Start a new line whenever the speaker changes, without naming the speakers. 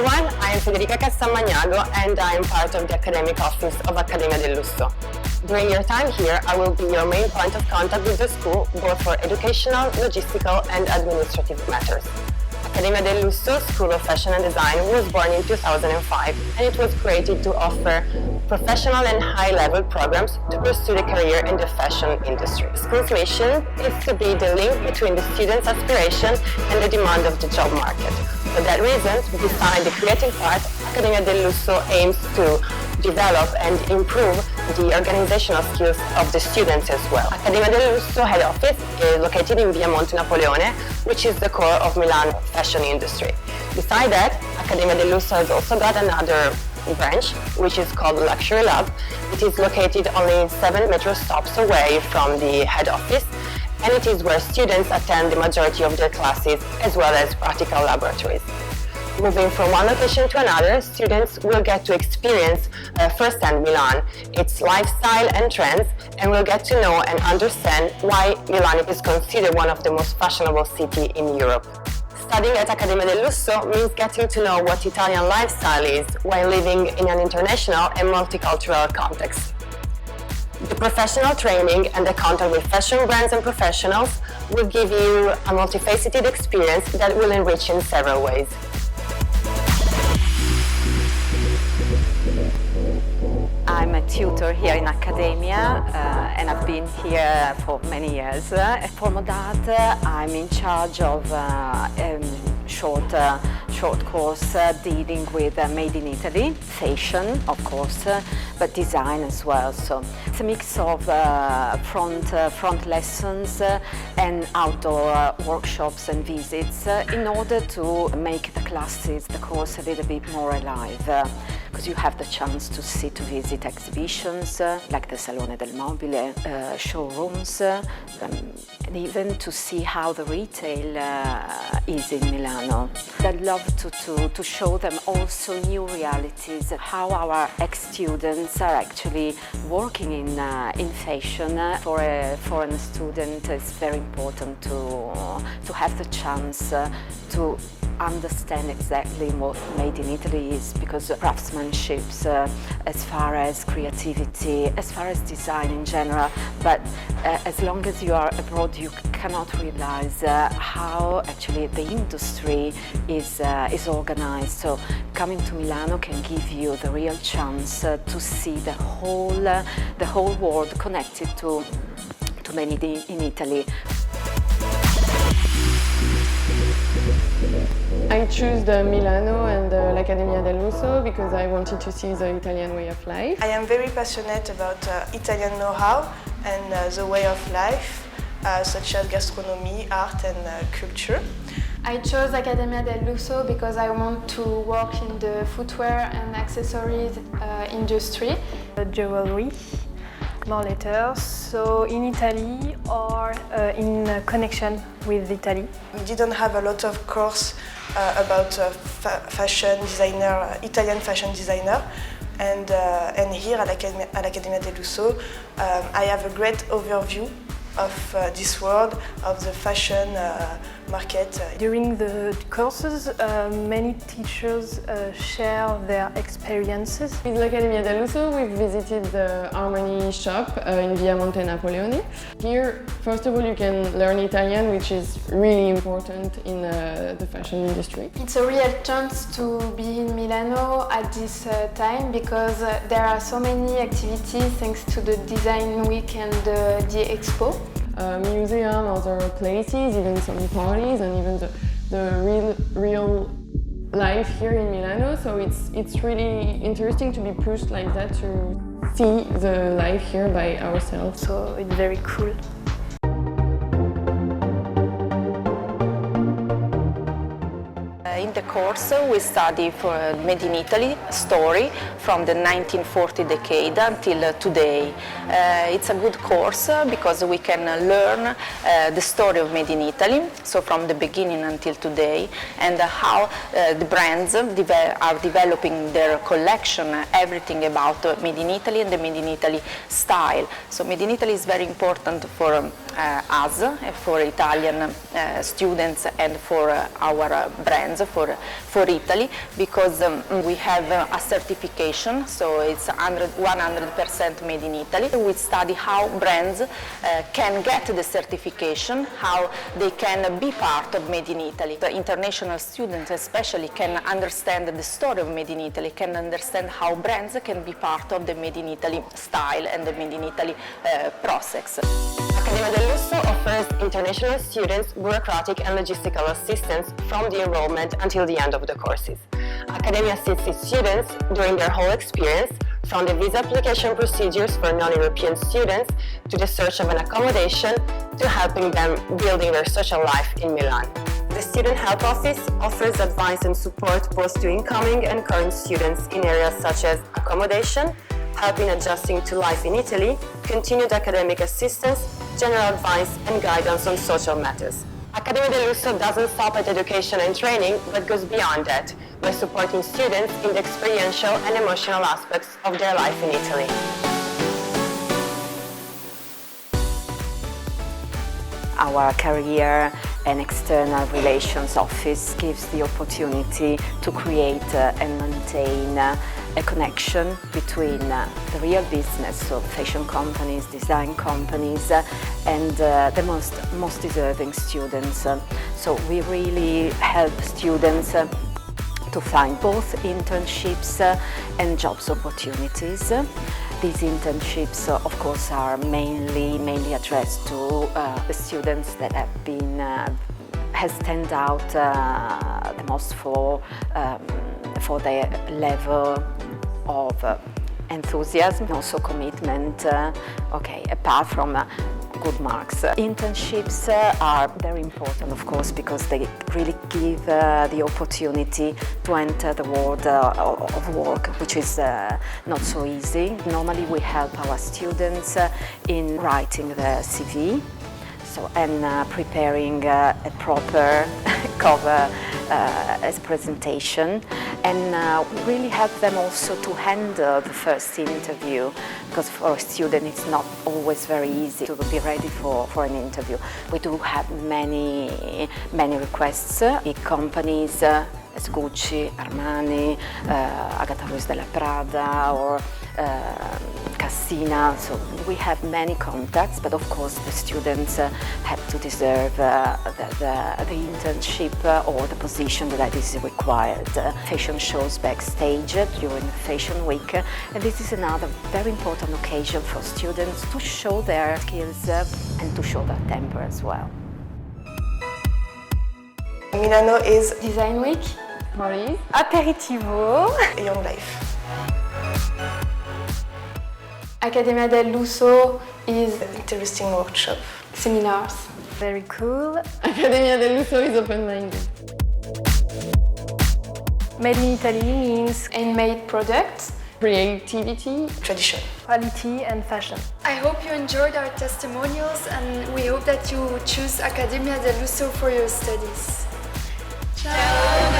everyone, I am Federica Castamagnago and I am part of the academic office of Accademia del Lusso. During your time here, I will be your main point of contact with the school, both for educational, logistical and administrative matters. Accademia del Lusso School of Fashion and Design was born in 2005 and it was created to offer professional and high-level programs to pursue the career in the fashion industry. The school's mission is to be the link between the students' aspiration and the demand of the job market. For that reason, beside the creating part, Accademia del Lusso aims to develop and improve the organizational skills of the students as well. Accademia del Lusso head office is located in Via Monte Napoleone, which is the core of Milan fashion industry. Besides that, Accademia del Lusso has also got another branch, which is called Luxury Lab. It is located only 7 metro stops away from the head office, and it is where students attend the majority of their classes as well as practical laboratories. Moving from one location to another, students will get to experience firsthand Milan, its lifestyle and trends, and will get to know and understand why Milan is considered one of the most fashionable cities in Europe. Studying at Accademia del Lusso means getting to know what Italian lifestyle is while living in an international and multicultural context. The professional training and the contact with fashion brands and professionals will give you a multifaceted experience that will enrich in several ways.
I'm a tutor here in Accademia and I've been here for many years. For Moda, I'm in charge of short course dealing with made in Italy, fashion of course, but design as well. So it's a mix of front lessons and outdoor workshops and visits in order to make the classes, the course a little bit more alive. Because you have the chance to visit exhibitions like the Salone del Mobile, showrooms, and even to see how the retail is in Milano. I'd love to show them also new realities, how our ex-students are actually working in fashion. For a foreign student, it's very important to have the chance to understand exactly what made in Italy is, because craftsmanship, as far as creativity, as far as design in general, but as long as you are abroad you cannot realize how actually the industry is organized. So coming to Milano can give you the real chance to see the whole world connected to made in Italy.
I choose the Milano and l'Accademia del Lusso because I wanted to see the Italian way of life.
I am very passionate about Italian know-how and the way of life, such as gastronomy, art and culture.
I chose Accademia del Lusso because I want to work in the footwear and accessories industry.
Jewelry, more letters, so in Italy or in connection with Italy.
We didn't have a lot of course about fashion designer, Italian fashion designer, and here at l'Accademia del Lusso I have a great overview of this world, of the fashion market.
During the courses, many teachers share their experiences.
With l'Accademia del Lusso, we've visited the Harmony shop in Via Monte Napoleone. Here, first of all, you can learn Italian, which is really important in the fashion industry.
It's a real chance to be in Milano at this time because there are so many activities thanks to the Design Week and the Expo.
Museum, other places, even some parties, and even the real life here in Milano. So it's really interesting to be pushed like that to see the life here by ourselves.
So it's very cool.
In the course we study for Made in Italy story from the 1940 decade until today. It's a good course because we can learn the story of Made in Italy, so from the beginning until today, and how the brands are developing their collection, everything about Made in Italy and the Made in Italy style. So Made in Italy is very important for us, for Italian students and for our brands, for
for Italy, because we have a certification, so it's 100% made in Italy. We study how brands can get the certification, how they can be part of Made in Italy. The international students especially can understand the story of Made in Italy, can understand how brands can be part of the Made in Italy style and the Made in Italy process.
Accademia del Lusso offers international students bureaucratic and logistical assistance from the enrollment until the end of the courses. Accademia assists its students during their whole experience, from the visa application procedures for non-European students to the search of an accommodation to helping them building their social life in Milan. The Student Help Office offers advice and support both to incoming and current students in areas such as accommodation, help in adjusting to life in Italy, continued academic assistance, general advice and guidance on social matters. Accademia del Lusso doesn't stop at education and training, but goes beyond that by supporting students in the experiential and emotional aspects of their life in Italy.
Our career and external relations office gives the opportunity to create and maintain a connection between the real business of fashion companies, design companies, and the most deserving students. So we really help students to find both internships and jobs opportunities. These internships, of course, are mainly addressed to the students that has stand out the most for their level of enthusiasm, also commitment. Apart from good marks. Internships are very important, of course, because they really give the opportunity to enter the world of work, which is not so easy. Normally we help our students in writing the CV and preparing a proper cover as presentation, and we really help them also to handle the first interview, because for a student it's not always very easy to be ready for an interview. We do have many requests. Big companies as Gucci, Armani, Agatha Ruiz de la Prada or Cassina, so we have many contacts, but of course the students have to deserve the internship or the position that is required. Fashion shows backstage during Fashion Week, and this is another very important occasion for students to show their skills and to show their temper as well.
Milano is
Design Week,
Parties,
Aperitivo.
Young Life.
Accademia del Lusso is
Interesting workshop.
seminars.
Very cool.
Accademia del Lusso is open-minded.
Made in Italy means
Handmade products.
Creativity,
Tradition.
quality and fashion.
I hope you enjoyed our testimonials, and we hope that you choose Accademia del Lusso for your studies. Ciao!